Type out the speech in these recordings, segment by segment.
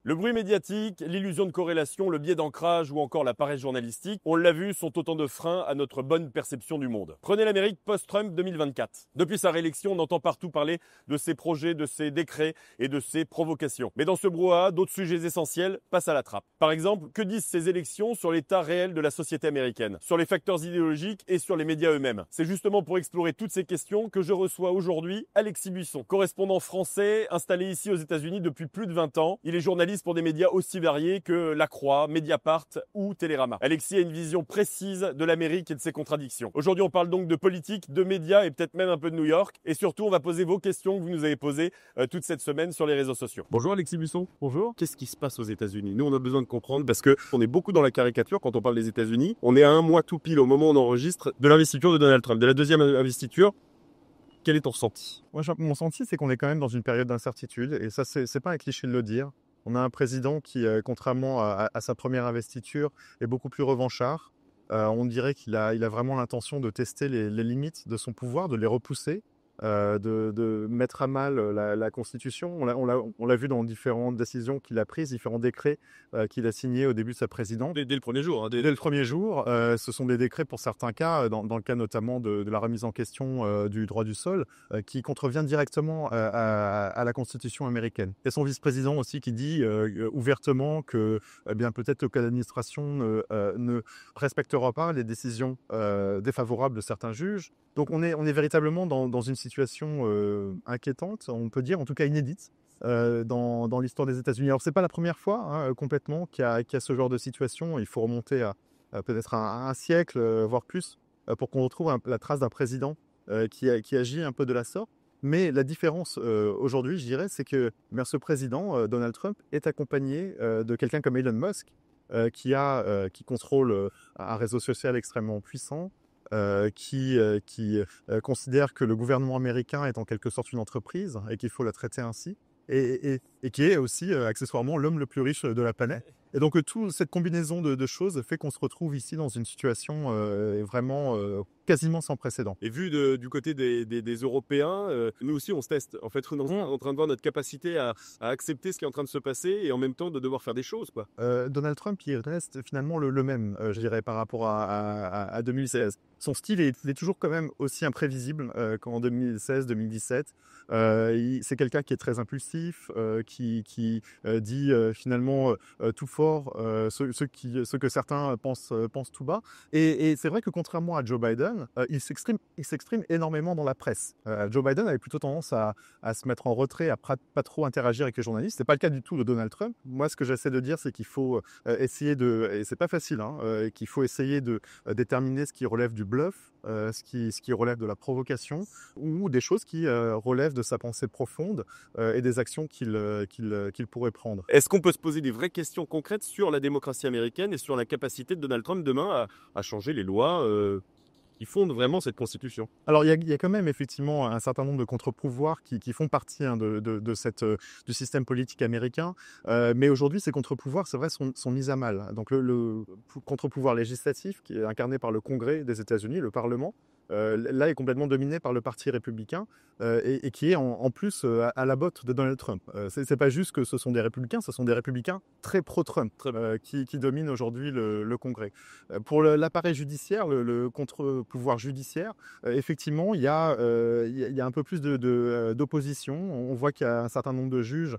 Le bruit médiatique, l'illusion de corrélation, le biais d'ancrage ou encore la paresse journalistique, on l'a vu, sont autant de freins à notre bonne perception du monde. Prenez l'Amérique post-Trump 2024. Depuis sa réélection, on entend partout parler de ses projets, de ses décrets et de ses provocations. Mais dans ce brouhaha, d'autres sujets essentiels passent à la trappe. Par exemple, que disent ces élections sur l'état réel de la société américaine, sur les facteurs idéologiques et sur les médias eux-mêmes? C'est justement pour explorer toutes ces questions que je reçois aujourd'hui Alexis Buisson, correspondant français installé ici aux États-Unis depuis plus de 20 ans. Il est journaliste pour des médias aussi variés que La Croix, Mediapart ou Télérama. Alexis a une vision précise de l'Amérique et de ses contradictions. Aujourd'hui, on parle donc de politique, de médias et peut-être même un peu de New York. Et surtout, on va poser vos questions que vous nous avez posées toute cette semaine sur les réseaux sociaux. Bonjour Alexis Buisson. Bonjour. Qu'est-ce qui se passe aux États-Unis? Nous, on a besoin de comprendre parce que on est beaucoup dans la caricature quand on parle des États-Unis. On est à un mois tout pile au moment où on enregistre de l'investiture de Donald Trump, de la deuxième investiture. Quel est ton ressenti? Mon ressenti, c'est qu'on est quand même dans une période d'incertitude, et ça, c'est pas un cliché de le dire. On a un président qui, contrairement à sa première investiture, est beaucoup plus revanchard. On dirait qu'il a vraiment l'intention de tester les limites de son pouvoir, de les repousser, de mettre à mal la Constitution. On l'a vu dans différentes décisions qu'il a prises, différents décrets qu'il a signés au début de sa présidence. Dès le premier jour. Dès le premier jour, ce sont des décrets pour certains cas, dans le cas notamment de la remise en question du droit du sol, qui contrevient directement à la Constitution américaine. Et son vice-président aussi qui dit ouvertement que peut-être que l'administration ne respectera pas les décisions défavorables de certains juges. Donc on est véritablement dans une situation inquiétante, on peut dire, en tout cas inédite. Dans l'histoire des États-Unis. Alors, c'est pas la première fois complètement qu'il y a ce genre de situation. Il faut remonter à peut-être un siècle, voire plus, pour qu'on retrouve la trace d'un président qui agit un peu de la sorte. Mais la différence aujourd'hui, je dirais, c'est que ce président, Donald Trump, est accompagné de quelqu'un comme Elon Musk, qui contrôle un réseau social extrêmement puissant, qui considère que le gouvernement américain est en quelque sorte une entreprise et qu'il faut la traiter ainsi. Et qui est aussi accessoirement l'homme le plus riche de la planète. Et donc toute cette combinaison de choses fait qu'on se retrouve ici dans une situation vraiment quasiment sans précédent. Et vu du côté des Européens, nous aussi on se teste. En fait, on est en train de voir notre capacité à accepter ce qui est en train de se passer et en même temps de devoir faire des choses, quoi. Donald Trump, il reste finalement le même, je dirais, par rapport à 2016. Son style est toujours quand même aussi imprévisible qu'en 2016-2017. C'est quelqu'un qui est très impulsif, qui dit finalement tout fort, ce que certains pensent tout bas. Et c'est vrai que contrairement à Joe Biden, il s'exprime énormément dans la presse. Joe Biden avait plutôt tendance à se mettre en retrait, à pas trop interagir avec les journalistes. C'est pas le cas du tout de Donald Trump. Moi, ce que j'essaie de dire, c'est qu'il faut essayer et c'est pas facile, qu'il faut essayer de déterminer ce qui relève du bluff, ce qui relève de la provocation, ou des choses qui relèvent de sa pensée profonde et des actions qu'il pourrait prendre. Est-ce qu'on peut se poser des vraies questions concrètes sur la démocratie américaine et sur la capacité de Donald Trump demain à changer les lois qui fondent vraiment cette constitution? Alors, il y a quand même effectivement un certain nombre de contre-pouvoirs qui font partie du système politique américain. Mais aujourd'hui, ces contre-pouvoirs, c'est vrai, sont mis à mal. Donc, le contre-pouvoir législatif, qui est incarné par le Congrès des États-Unis, le Parlement, là est complètement dominé par le Parti républicain et qui est en plus à la botte de Donald Trump. C'est pas juste que ce sont des républicains, ce sont des républicains très pro-Trump qui dominent aujourd'hui le Congrès. Pour l'appareil judiciaire, le contre-pouvoir judiciaire, effectivement, il y a un peu plus d'opposition. On voit qu'il y a un certain nombre de juges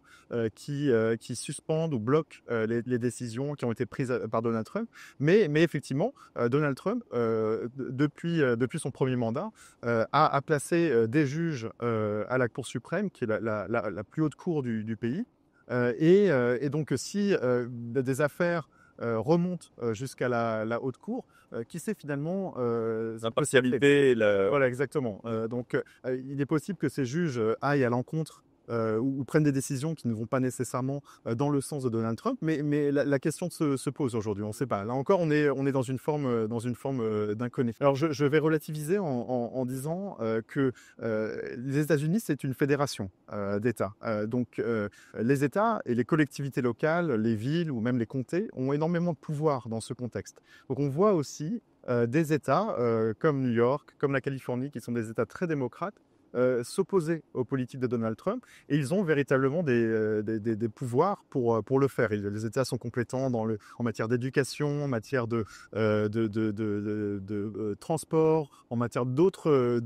qui suspendent ou bloquent les décisions qui ont été prises par Donald Trump. Mais effectivement, Donald Trump, depuis son premier mandat, a placé des juges à la Cour suprême, qui est la plus haute cour du pays. Et donc, si des affaires remontent jusqu'à la haute cour, qui sait finalement L'impartialité, Voilà, exactement. Donc, il est possible que ces juges aillent à l'encontre ou prennent des décisions qui ne vont pas nécessairement dans le sens de Donald Trump, mais la question se pose aujourd'hui, on ne sait pas. Là encore, on est dans une forme d'inconnu. Alors je vais relativiser en disant que les États-Unis, c'est une fédération d'États. Donc les États et les collectivités locales, les villes ou même les comtés ont énormément de pouvoir dans ce contexte. Donc on voit aussi des États comme New York, comme la Californie, qui sont des États très démocrates, s'opposer aux politiques de Donald Trump et ils ont véritablement des pouvoirs pour le faire. Les États sont compétents en matière d'éducation, en matière de transport, en matière d'autres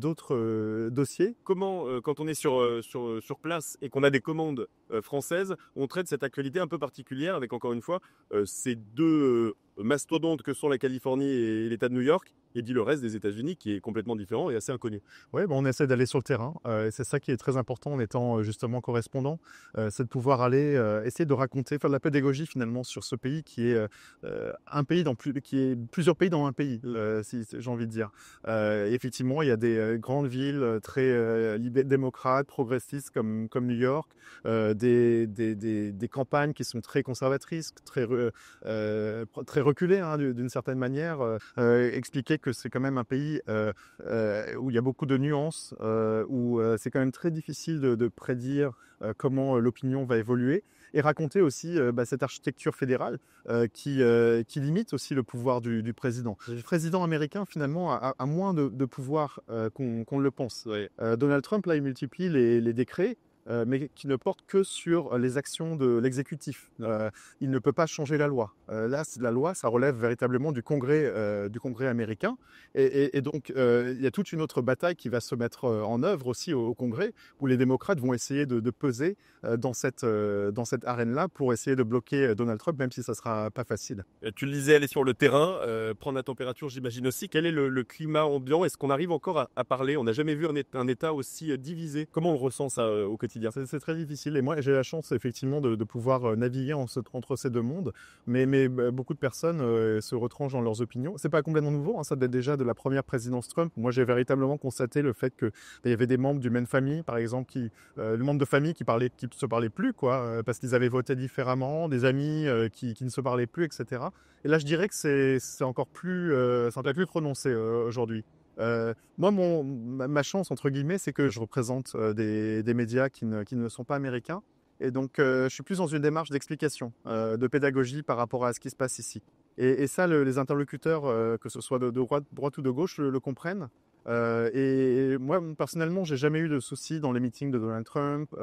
dossiers. Comment, quand on est sur place et qu'on a des commandes françaises, on traite cette actualité un peu particulière avec, encore une fois, ces deux mastodontes que sont la Californie et l'État de New York, et dit le reste des États-Unis qui est complètement différent et assez inconnu. Oui, on essaie d'aller sur le terrain. Et c'est ça qui est très important en étant justement correspondant, c'est de pouvoir aller essayer de raconter, faire de la pédagogie finalement sur ce pays qui est un pays qui est plusieurs pays dans un pays, si j'ai envie de dire. Effectivement, il y a des grandes villes très démocrates, progressistes comme New York, des campagnes qui sont très conservatrices, très reculées hein, d'une certaine manière. Expliquer que c'est quand même un pays où il y a beaucoup de nuances, où c'est quand même très difficile de prédire comment l'opinion va évoluer et raconter aussi cette architecture fédérale qui limite aussi le pouvoir du président. Le président américain finalement a moins de pouvoir qu'on ne le pense. Ouais. Donald Trump là il multiplie les décrets mais qui ne porte que sur les actions de l'exécutif. Il ne peut pas changer la loi. Là, la loi, ça relève véritablement du Congrès américain. Et donc, il y a toute une autre bataille qui va se mettre en œuvre aussi au Congrès, où les démocrates vont essayer de peser dans cette arène-là pour essayer de bloquer Donald Trump, même si ça ne sera pas facile. Tu le disais, aller sur le terrain, prendre la température, j'imagine aussi. Quel est le climat ambiant? Est-ce qu'on arrive encore à parler? On n'a jamais vu un État aussi divisé. Comment on ressent ça au quotidien? C'est très difficile et moi j'ai la chance effectivement de pouvoir naviguer entre ces deux mondes, mais beaucoup de personnes se retranchent dans leurs opinions. C'est pas complètement nouveau, hein, ça date déjà de la première présidence Trump. Moi j'ai véritablement constaté le fait qu'il y avait des membres du même famille, par exemple, le membre de famille qui se parlaient plus, quoi, parce qu'ils avaient voté différemment, des amis qui ne se parlaient plus, etc. Et là je dirais que c'est encore plus prononcé aujourd'hui. Moi, ma chance, entre guillemets, c'est que je représente des médias qui ne sont pas américains. Et donc, je suis plus dans une démarche d'explication, de pédagogie par rapport à ce qui se passe ici. Et ça, les interlocuteurs, que ce soit de droite ou de gauche, le comprennent. Et moi, personnellement, j'ai jamais eu de soucis dans les meetings de Donald Trump.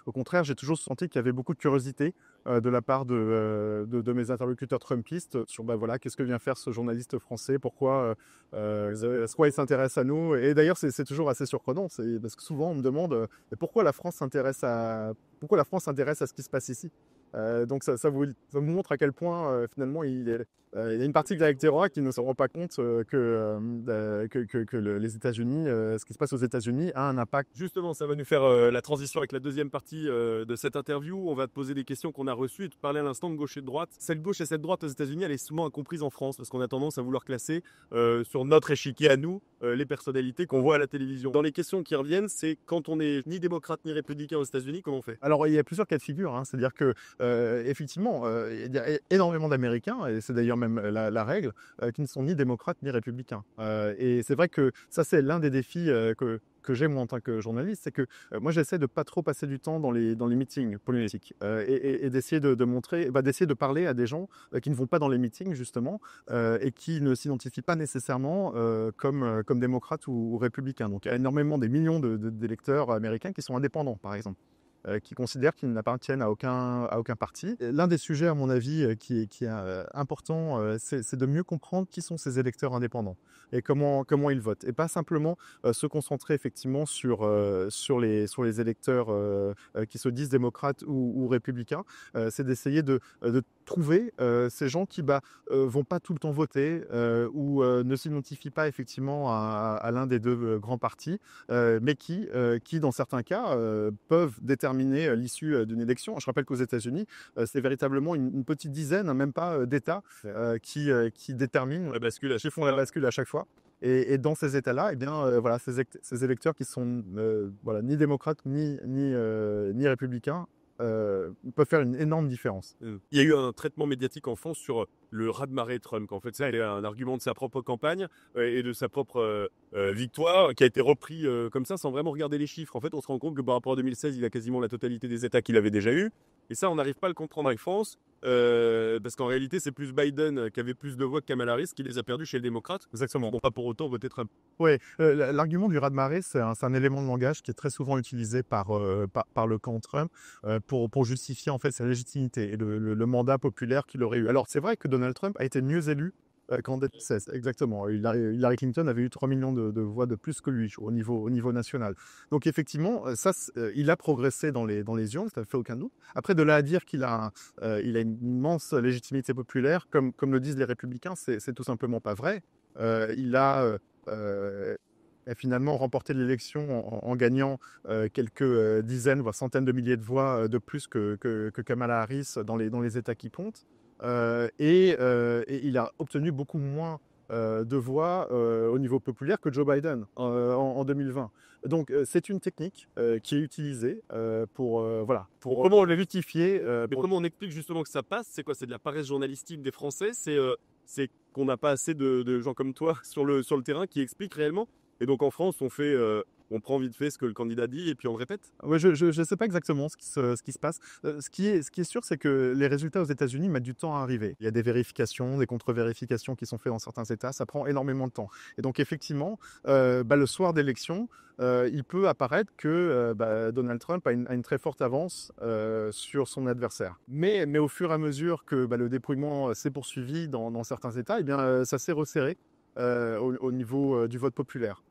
Au contraire, j'ai toujours senti qu'il y avait beaucoup de curiosité de la part de mes interlocuteurs trumpistes sur voilà, qu'est-ce que vient faire ce journaliste français, pourquoi il s'intéresse à nous. Et d'ailleurs, c'est toujours assez surprenant, parce que souvent on me demande pourquoi la France s'intéresse à ce qui se passe ici. Donc ça vous montre à quel point finalement il y a une partie de l'électorat qui ne se rend pas compte que les États-Unis, ce qui se passe aux États-Unis a un impact. Justement, ça va nous faire la transition avec la deuxième partie de cette interview. On va te poser des questions qu'on a reçues et te parler à l'instant de gauche et de droite. Cette gauche et cette droite aux États-Unis, elle est souvent incomprise en France parce qu'on a tendance à vouloir classer sur notre échiquier à nous les personnalités qu'on voit à la télévision. Dans les questions qui reviennent, c'est quand on n'est ni démocrate ni républicain aux États-Unis, comment on fait? Alors il y a plusieurs cas de figure, hein. C'est-à-dire que effectivement, il y a énormément d'Américains, et c'est d'ailleurs même la règle, qui ne sont ni démocrates ni républicains. Et c'est vrai que ça, c'est l'un des défis que j'ai moi en tant que journaliste, c'est que moi j'essaie de pas trop passer du temps dans les meetings politiques et d'essayer de montrer, d'essayer de parler à des gens qui ne vont pas dans les meetings justement et qui ne s'identifient pas nécessairement comme démocrates ou républicains. Donc il y a énormément des millions d'électeurs américains qui sont indépendants par exemple, qui considèrent qu'ils n'appartiennent à aucun parti. Et l'un des sujets, à mon avis, qui est important, c'est de mieux comprendre qui sont ces électeurs indépendants et comment ils votent. Et pas simplement se concentrer effectivement sur les électeurs qui se disent démocrates ou républicains. C'est d'essayer de trouver ces gens qui vont pas tout le temps voter ou ne s'identifient pas effectivement à l'un des deux grands partis, mais qui dans certains cas peuvent déterminer l'issue d'une élection. Je rappelle qu'aux États-Unis, c'est véritablement une petite dizaine, même pas d'États qui déterminent La bascule, qui font la bascule à chaque fois. Et dans ces États-là, eh bien, voilà, ces électeurs qui sont voilà, ni démocrates ni républicains peuvent faire une énorme différence. Il y a eu un traitement médiatique en France sur le raz-de-marée Trump, qu'en fait ça est un argument de sa propre campagne et de sa propre victoire qui a été repris comme ça sans vraiment regarder les chiffres. En fait, on se rend compte que par rapport à 2016, il a quasiment la totalité des États qu'il avait déjà eu. Et ça, on n'arrive pas à le comprendre en France. parce qu'en réalité, c'est plus Biden qui avait plus de voix que Kamala Harris qui les a perdus chez les démocrates. Exactement. Bon, pas pour autant voter Trump. Oui, l'argument du raz-de-marée, c'est un élément de langage qui est très souvent utilisé par le camp Trump pour justifier en fait sa légitimité et le mandat populaire qu'il aurait eu. Alors c'est vrai que Donald Trump a été mieux élu qu'en 2016, exactement. Hillary Clinton avait eu 3 millions de voix de plus que lui au niveau national. Donc effectivement, il a progressé dans les urnes, ça ne fait aucun doute. Après, de là à dire qu'il a une immense légitimité populaire, comme le disent les républicains, c'est tout simplement pas vrai. Il a finalement remporté l'élection en gagnant quelques dizaines, voire centaines de milliers de voix de plus que Kamala Harris dans les États qui comptent. Et il a obtenu beaucoup moins de voix au niveau populaire que Joe Biden en 2020. Donc c'est une technique qui est utilisée pour Comment on l'a justifier. Mais comment on explique justement que ça passe? C'est quoi? C'est de la paresse journalistique des Français? C'est qu'on n'a pas assez de gens comme toi sur le terrain qui expliquent réellement? Et donc en France, on prend vite fait ce que le candidat dit et puis on le répète? Ouais, je sais pas exactement ce qui se passe. Ce qui est sûr, c'est que les résultats aux États-Unis mettent du temps à arriver. Il y a des vérifications, des contre-vérifications qui sont faites dans certains États. Ça prend énormément de temps. Et donc, effectivement, le soir d'élection, il peut apparaître que Donald Trump a une très forte avance sur son adversaire. Mais au fur et à mesure que le dépouillement s'est poursuivi dans certains États, eh bien, ça s'est resserré au niveau du vote populaire.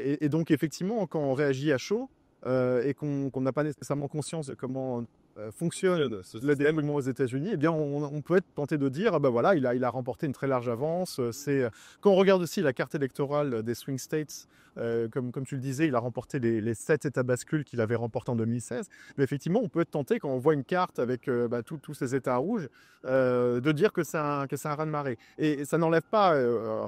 Et donc, effectivement, quand on réagit à chaud et qu'on n'a pas nécessairement conscience de comment fonctionne le dépouillement aux États-Unis, eh bien, on peut être tenté de dire, voilà, il a remporté une très large avance. Quand on regarde aussi la carte électorale des swing states, comme tu le disais, il a remporté les 7 États bascules qu'il avait remportés en 2016. Mais effectivement, on peut être tenté, quand on voit une carte avec tous ces États rouges, de dire que c'est un raz-de-marée. Et ça n'enlève pas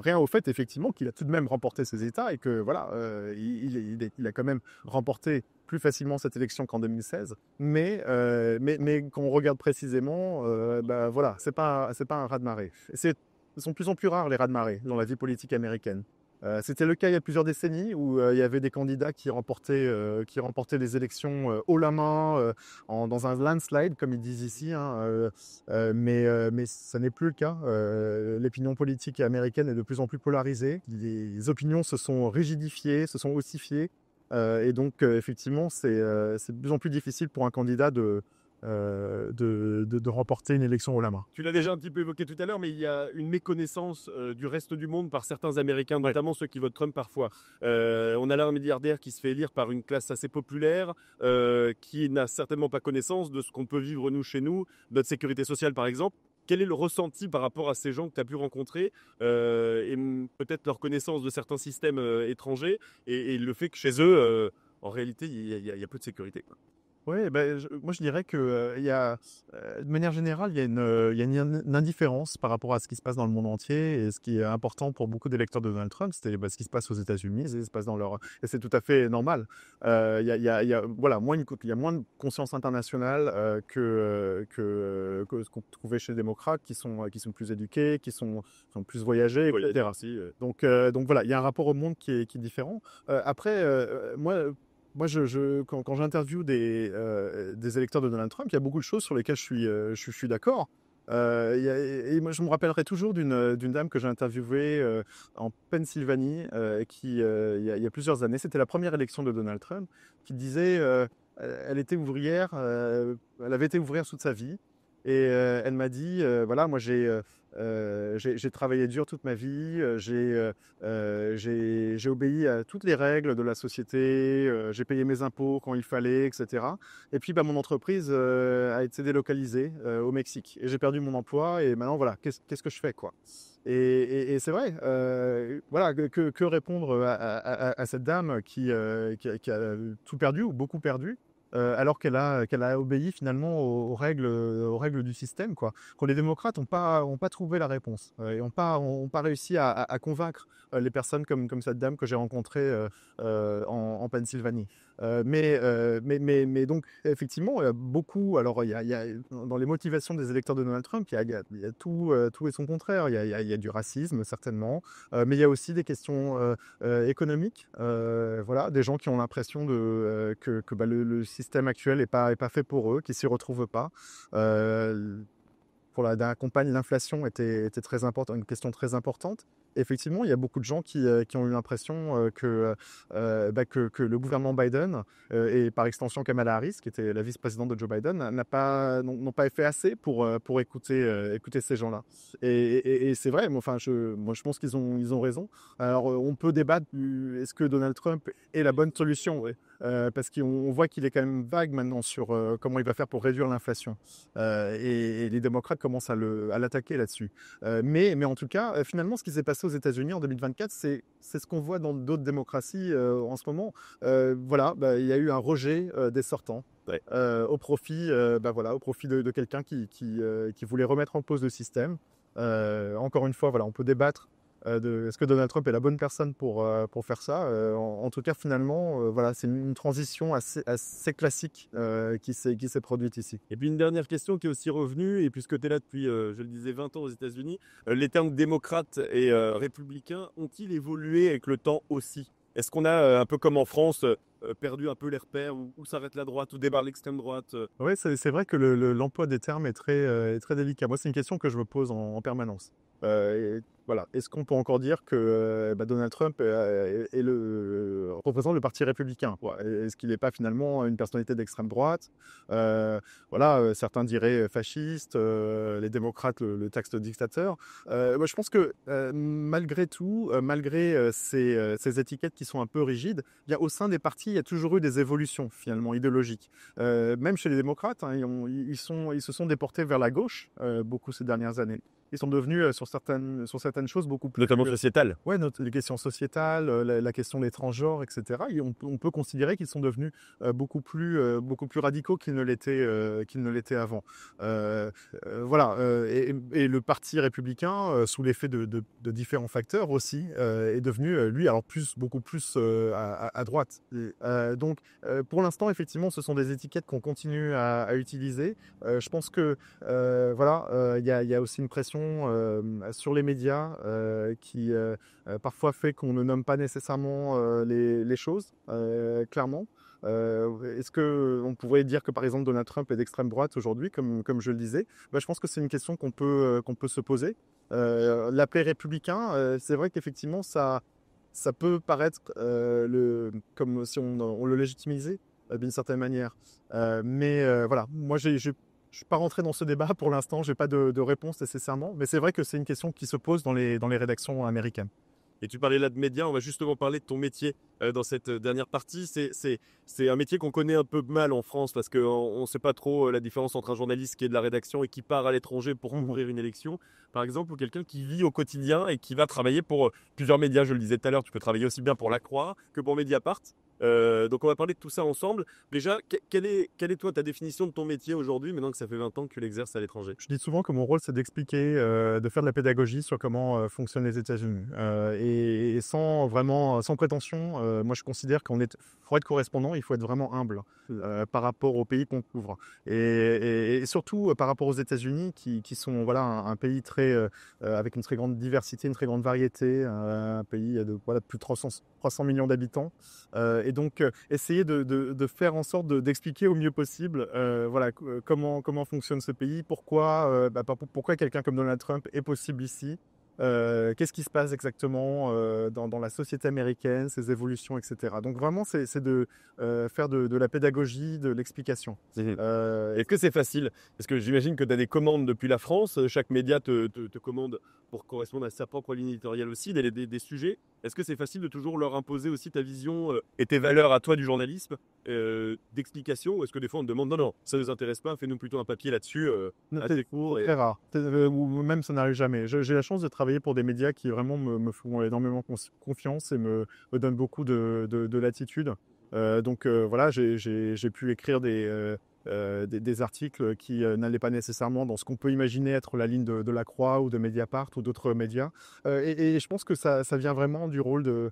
rien au fait, effectivement, qu'il a tout de même remporté ces États et que, voilà, il a quand même remporté plus facilement cette élection qu'en 2016. Mais quand on regarde précisément, voilà, c'est pas un raz-de-marée. Ce sont de plus en plus rares les raz-de-marée dans la vie politique américaine. C'était le cas il y a plusieurs décennies où il y avait des candidats qui remportaient les élections haut la main, dans un landslide, comme ils disent ici, hein, mais ça n'est plus le cas. L'opinion politique américaine est de plus en plus polarisée. Les opinions se sont rigidifiées, se sont ossifiées. Et donc, effectivement, c'est de plus en plus difficile pour un candidat de remporter une élection haut la main. Tu l'as déjà un petit peu évoqué tout à l'heure, mais il y a une méconnaissance du reste du monde par certains Américains, notamment ceux qui votent Trump parfois. On a là un milliardaire qui se fait élire par une classe assez populaire, qui n'a certainement pas connaissance de ce qu'on peut vivre nous chez nous, notre sécurité sociale par exemple. Quel est le ressenti par rapport à ces gens que tu as pu rencontrer et peut-être leur connaissance de certains systèmes étrangers et le fait que chez eux, en réalité, il y a peu de sécurité, quoi. Oui, moi je dirais que il y a, de manière générale, il y a une indifférence par rapport à ce qui se passe dans le monde entier. Et ce qui est important pour beaucoup d'électeurs de Donald Trump, c'était ce qui se passe aux États-Unis, ce qui se passe et c'est tout à fait normal. Il y a voilà, il y a moins de conscience internationale que ce qu'on trouvait chez les démocrates, qui sont plus éduqués, qui sont plus voyagés, etc. Donc voilà, il y a un rapport au monde qui est différent. Après, moi, quand j'interviewe des électeurs de Donald Trump, il y a beaucoup de choses sur lesquelles je suis d'accord. Et moi, je me rappellerai toujours d'une dame que j'ai interviewée en Pennsylvanie, il y a plusieurs années. C'était la première élection de Donald Trump, qui disait elle était ouvrière, elle avait été ouvrière toute sa vie. Et elle m'a dit, voilà, moi j'ai travaillé dur toute ma vie, j'ai obéi à toutes les règles de la société, j'ai payé mes impôts quand il fallait, etc. Et puis mon entreprise a été délocalisée au Mexique et j'ai perdu mon emploi et maintenant voilà, qu'est-ce que je fais, quoi. Et c'est vrai, voilà, que répondre à cette dame qui a tout perdu ou beaucoup perdu, alors qu'elle a obéi finalement aux règles du système, quoi. Quand les démocrates n'ont pas trouvé la réponse et n'ont pas réussi à convaincre les personnes comme cette dame que j'ai rencontrée en Pennsylvanie. Mais donc effectivement, il y a beaucoup. Alors il y a dans les motivations des électeurs de Donald Trump, il y a tout et son contraire. Il y a du racisme certainement, mais il y a aussi des questions économiques. Voilà, des gens qui ont l'impression que le système actuel est pas fait pour eux, qui s'y retrouvent pas. pour la dernière campagne, l'inflation était très importante, une question très importante. Et effectivement, il y a beaucoup de gens qui ont eu l'impression que le gouvernement Biden et par extension Kamala Harris, qui était la vice-présidente de Joe Biden, n'ont pas fait assez pour écouter ces gens-là. Et c'est vrai, moi je pense qu'ils ont raison. Alors on peut débattre est-ce que Donald Trump est la bonne solution, ouais. Parce qu'on voit qu'il est quand même vague maintenant sur comment il va faire pour réduire l'inflation. Et les démocrates commencent à l'attaquer là-dessus. Mais en tout cas, finalement, ce qui s'est passé aux États-Unis en 2024, c'est ce qu'on voit dans d'autres démocraties en ce moment. Il y a eu un rejet des sortants. Ouais. Au profit de quelqu'un qui voulait remettre en cause le système. Encore une fois, on peut débattre est-ce que Donald Trump est la bonne personne pour faire ça. En tout cas, finalement, c'est une transition assez classique qui s'est produite ici. Et puis une dernière question qui est aussi revenue, et puisque tu es là depuis, je le disais, 20 ans aux États-Unis, les termes démocrate et républicain ont-ils évolué avec le temps aussi? Est-ce qu'on a, un peu comme en France, perdu un peu les repères, où s'arrête la droite, où débarque l'extrême droite? Oui, c'est vrai que l'emploi des termes est très délicat. Moi, c'est une question que je me pose en permanence. Est-ce qu'on peut encore dire que Donald Trump représente le parti républicain? Est-ce qu'il n'est pas finalement une personnalité d'extrême droite? Certains diraient fasciste, les démocrates le taxent de dictateur. Moi, je pense que malgré tout, malgré ces étiquettes qui sont un peu rigides, bien, au sein des partis, il y a toujours eu des évolutions finalement idéologiques. Même chez les démocrates, hein, ils se sont déportés vers la gauche beaucoup ces dernières années. Ils sont devenus sur certaines choses beaucoup plus... Notamment sociétales. Oui, les questions sociétales, la question des transgenres, etc. Et on peut considérer qu'ils sont devenus beaucoup plus radicaux qu'ils ne l'étaient avant. Et le parti républicain, sous l'effet de différents facteurs aussi, est devenu, lui, alors beaucoup plus à droite. Pour l'instant, effectivement, ce sont des étiquettes qu'on continue à utiliser. Je pense que il y a aussi une pression sur les médias qui parfois fait qu'on ne nomme pas nécessairement les choses clairement. Est-ce qu'on pourrait dire que par exemple Donald Trump est d'extrême droite aujourd'hui, comme je le disais? Je pense que c'est une question qu'on peut se poser. L'appeler républicain, c'est vrai qu'effectivement ça peut paraître comme si on le légitimisait d'une certaine manière. Moi je ne suis pas rentré dans ce débat pour l'instant, je n'ai pas de réponse nécessairement, mais c'est vrai que c'est une question qui se pose dans les rédactions américaines. Et tu parlais là de médias, on va justement parler de ton métier dans cette dernière partie. C'est un métier qu'on connaît un peu mal en France parce qu'on ne sait pas trop la différence entre un journaliste qui est de la rédaction et qui part à l'étranger pour couvrir une élection, par exemple, ou quelqu'un qui vit au quotidien et qui va travailler pour plusieurs médias. Je le disais tout à l'heure, tu peux travailler aussi bien pour La Croix que pour Mediapart. Donc on va parler de tout ça ensemble. Déjà, quelle est toi ta définition de ton métier aujourd'hui, maintenant que ça fait 20 ans que tu l'exerces à l'étranger? Je dis souvent que mon rôle c'est d'expliquer, de faire de la pédagogie sur comment fonctionnent les États-Unis. Et sans prétention, moi je considère pour être correspondant, il faut être vraiment humble par rapport au pays qu'on couvre. Et surtout par rapport aux États-Unis qui sont un pays avec une très grande diversité, une très grande variété, un pays de plus de 300 millions d'habitants. Et donc essayer de faire en sorte d'expliquer au mieux possible comment fonctionne ce pays, pourquoi quelqu'un comme Donald Trump est possible ici. Qu'est-ce qui se passe exactement dans la société américaine, ses évolutions, etc. Donc vraiment, c'est de faire de la pédagogie, de l'explication. Est-ce que c'est facile? Parce que j'imagine que tu as des commandes depuis la France, chaque média te commande pour correspondre à sa propre ligne éditoriale aussi, des sujets. Est-ce que c'est facile de toujours leur imposer aussi ta vision et tes valeurs à toi du journalisme, d'explication? Ou est-ce que des fois on te demande non, ça ne nous intéresse pas, fais-nous plutôt un papier là-dessus, assez court? Très rare. Ou même ça n'arrive jamais. J'ai la chance de travailler pour des médias qui vraiment me font énormément confiance et me donnent beaucoup de latitude. J'ai pu écrire des articles qui n'allaient pas nécessairement dans ce qu'on peut imaginer être la ligne de La Croix ou de Mediapart ou d'autres médias. Et je pense que ça vient vraiment du rôle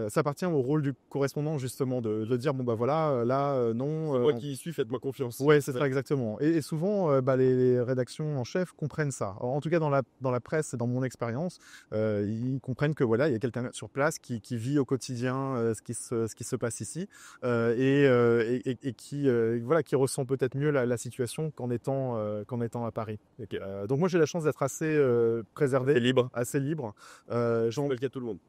ça appartient au rôle du correspondant justement de dire non. Moi qui y suis, faites-moi confiance. Ouais, c'est ça exactement. Et souvent, les rédactions en chef comprennent ça. En tout cas, dans la presse et dans mon expérience, ils comprennent que il y a quelqu'un sur place qui vit au quotidien ce qui se passe ici et qui ressent peut-être mieux la situation qu'en étant à Paris. Donc moi, j'ai la chance d'être assez préservé, C'est libre. assez libre. C'est pas le cas de tout le monde.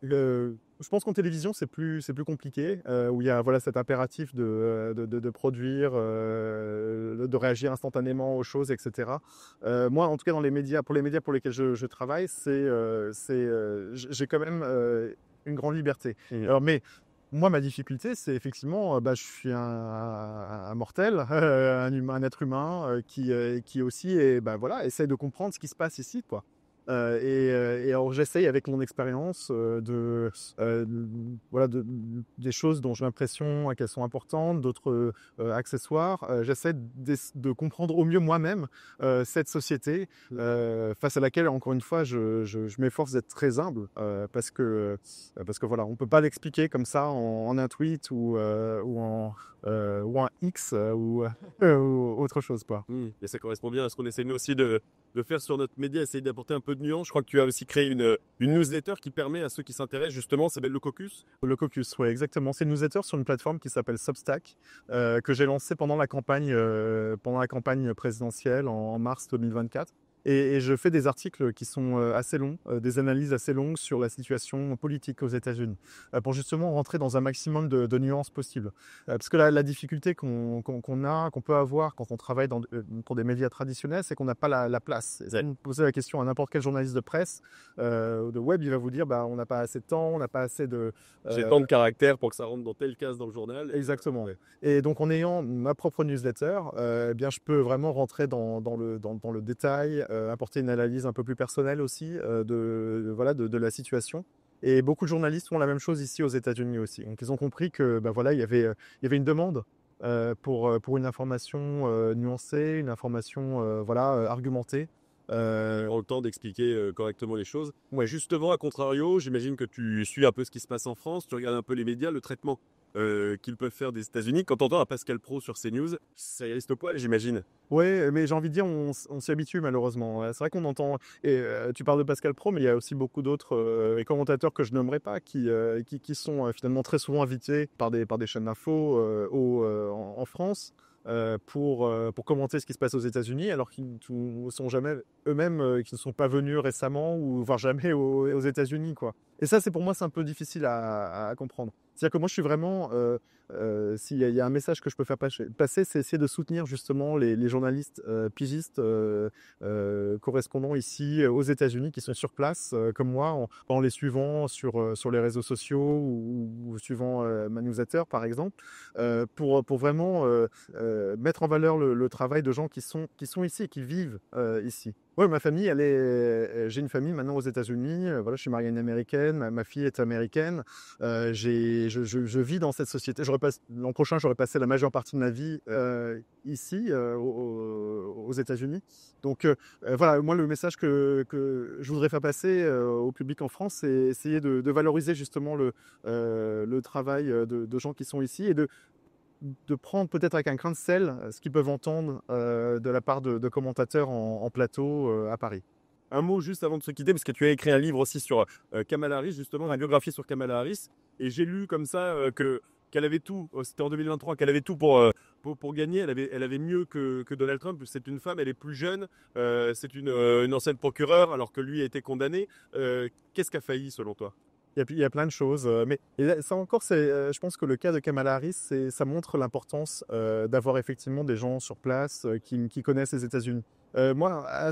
Je pense qu'en télévision, c'est plus compliqué, où il y a voilà, cet impératif de produire, de réagir instantanément aux choses, etc. Moi, en tout cas, dans les médias, pour lesquels je travaille, j'ai quand même une grande liberté. Alors, mais moi, ma difficulté, c'est effectivement, je suis un mortel, un être humain qui aussi voilà, essaie de comprendre ce qui se passe ici, quoi. Et alors j'essaye avec mon expérience voilà, des choses dont j'ai l'impression qu'elles sont importantes, d'autres accessoires. J'essaie de comprendre au mieux moi-même cette société face à laquelle, encore une fois, je m'efforce d'être très humble parce que voilà, on peut pas l'expliquer comme ça en un tweet ou un X ou autre chose, quoi. Et ça correspond bien à ce qu'on essaie nous aussi de faire sur notre média, essayer d'apporter un peu de nuance. Je crois que tu as aussi créé une newsletter qui permet à ceux qui s'intéressent justement, ça s'appelle le Caucus. Le Caucus, oui, exactement. C'est une newsletter sur une plateforme qui s'appelle Substack, que j'ai lancée pendant la campagne présidentielle en mars 2024. Et je fais des articles qui sont assez longs, des analyses assez longues sur la situation politique aux États-Unis, pour justement rentrer dans un maximum de nuances possibles. Parce que la difficulté qu'on peut avoir quand on travaille pour des médias traditionnels, c'est qu'on n'a pas la place. Et si vous posez la question à n'importe quel journaliste de presse, de web, il va vous dire on n'a pas assez de temps, on n'a pas assez de... J'ai tant de caractères pour que ça rentre dans telle case dans le journal. Exactement. Ouais. Et donc en ayant ma propre newsletter, je peux vraiment rentrer dans le détail, apporter une analyse un peu plus personnelle aussi de la situation. Et beaucoup de journalistes font la même chose ici aux États-Unis aussi. Donc ils ont compris que il y avait une demande pour une information nuancée, une information argumentée. Le temps d'expliquer correctement les choses. Ouais, justement, à contrario, j'imagine que tu suis un peu ce qui se passe en France, tu regardes un peu les médias, le traitement qu'ils peuvent faire des États-Unis. Quand on entend un Pascal Praud sur CNews, ça y reste au poil, j'imagine. Ouais, mais j'ai envie de dire, on s'y habitue malheureusement. C'est vrai qu'on entend, et tu parles de Pascal Praud, mais il y a aussi beaucoup d'autres commentateurs que je nommerai pas, qui sont finalement très souvent invités par des chaînes d'infos en France. Pour commenter ce qui se passe aux États-Unis, alors qu'ils ne sont jamais eux-mêmes, qui ne sont pas venus récemment ou voire jamais aux États-Unis, quoi. Et ça, pour moi, c'est un peu difficile à comprendre. C'est-à-dire que moi, je suis vraiment, s'il y a un message que je peux faire passer, c'est essayer de soutenir justement les journalistes pigistes correspondants ici aux États-Unis qui sont sur place, comme moi, en les suivant sur les réseaux sociaux ou suivant ma newsletter, par exemple, pour vraiment mettre en valeur le travail de gens qui sont ici et qui vivent ici. Oui, ma famille, j'ai une famille maintenant aux États-Unis. Voilà, je suis marié à une Américaine, ma fille est américaine. Je vis dans cette société. L'an prochain, j'aurais passé la majeure partie de ma vie ici, aux États-Unis. Donc voilà, moi, le message que je voudrais faire passer au public en France, c'est essayer de valoriser justement le travail de gens qui sont ici et de prendre peut-être avec un grain de sel ce qu'ils peuvent entendre de la part de commentateurs en plateau à Paris. Un mot juste avant de se quitter, parce que tu as écrit un livre aussi sur Kamala Harris, justement, une biographie sur Kamala Harris, et j'ai lu comme ça qu'elle avait tout, c'était en 2023, qu'elle avait tout pour gagner, elle avait mieux que Donald Trump, c'est une femme, elle est plus jeune, c'est une ancienne procureure, alors que lui a été condamné. Qu'est-ce qui a failli selon toi ? Il y a plein de choses, mais ça encore, je pense que le cas de Kamala Harris, ça montre l'importance d'avoir effectivement des gens sur place qui connaissent les États-Unis. Moi, à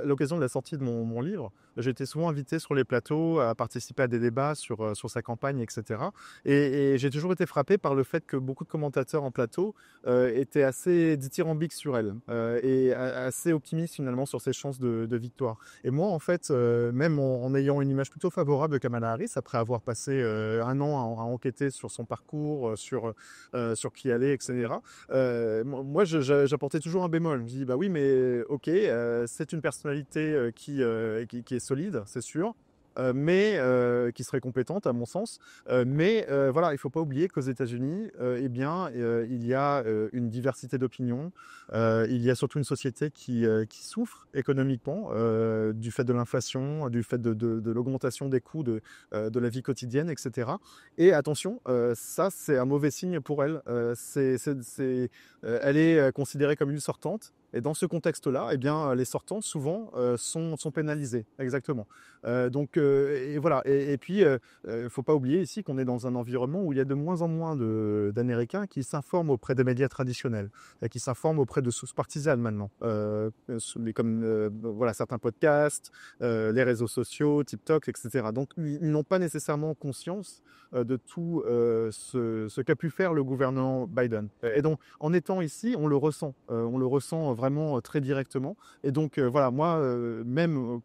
l'occasion de la sortie de mon livre, j'ai été souvent invité sur les plateaux à participer à des débats sur sa campagne, etc. Et j'ai toujours été frappé par le fait que beaucoup de commentateurs en plateau étaient assez dithyrambiques sur elle et assez optimistes finalement sur ses chances de victoire. Et moi, en fait, même en ayant une image plutôt favorable de Kamala Harris, après avoir passé un an à enquêter sur son parcours, sur qui elle est, etc., moi, j'apportais toujours un bémol. Je me dis, bah oui, mais ok, c'est une personnalité qui est solide, c'est sûr. mais qui serait compétente à mon sens. Mais voilà, il ne faut pas oublier qu'aux États-Unis, il y a une diversité d'opinions. Il y a surtout une société qui souffre économiquement du fait de l'inflation, du fait de l'augmentation des coûts de la vie quotidienne, etc. Et attention, ça c'est un mauvais signe pour elle. Elle est considérée comme une sortante. Et dans ce contexte-là, les sortants souvent sont pénalisés, exactement. Et voilà. Et puis, faut pas oublier ici qu'on est dans un environnement où il y a de moins en moins d'Américains qui s'informent auprès des médias traditionnels, et qui s'informent auprès de sources partisanes maintenant, voilà, certains podcasts, les réseaux sociaux, TikTok, etc. Donc, ils n'ont pas nécessairement conscience de tout ce qu'a pu faire le gouvernement Biden. Et donc, en étant ici, on le ressent vraiment très directement. Et donc, voilà, moi,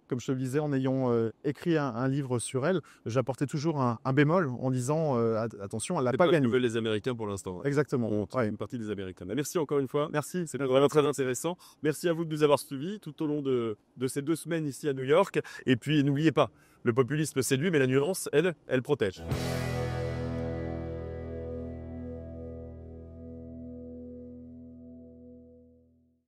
comme je te le disais, en ayant écrit un livre sur elle, j'apportais toujours un bémol en disant attention, elle n'a pas gagné. C'est pas les Américains pour l'instant. Exactement. On fait une partie des Américains. Merci encore une fois. Merci. C'est vraiment très intéressant. Merci à vous de nous avoir suivis tout au long de ces 2 semaines ici à New York. Et puis, n'oubliez pas, le populisme séduit, mais la nuance, elle protège.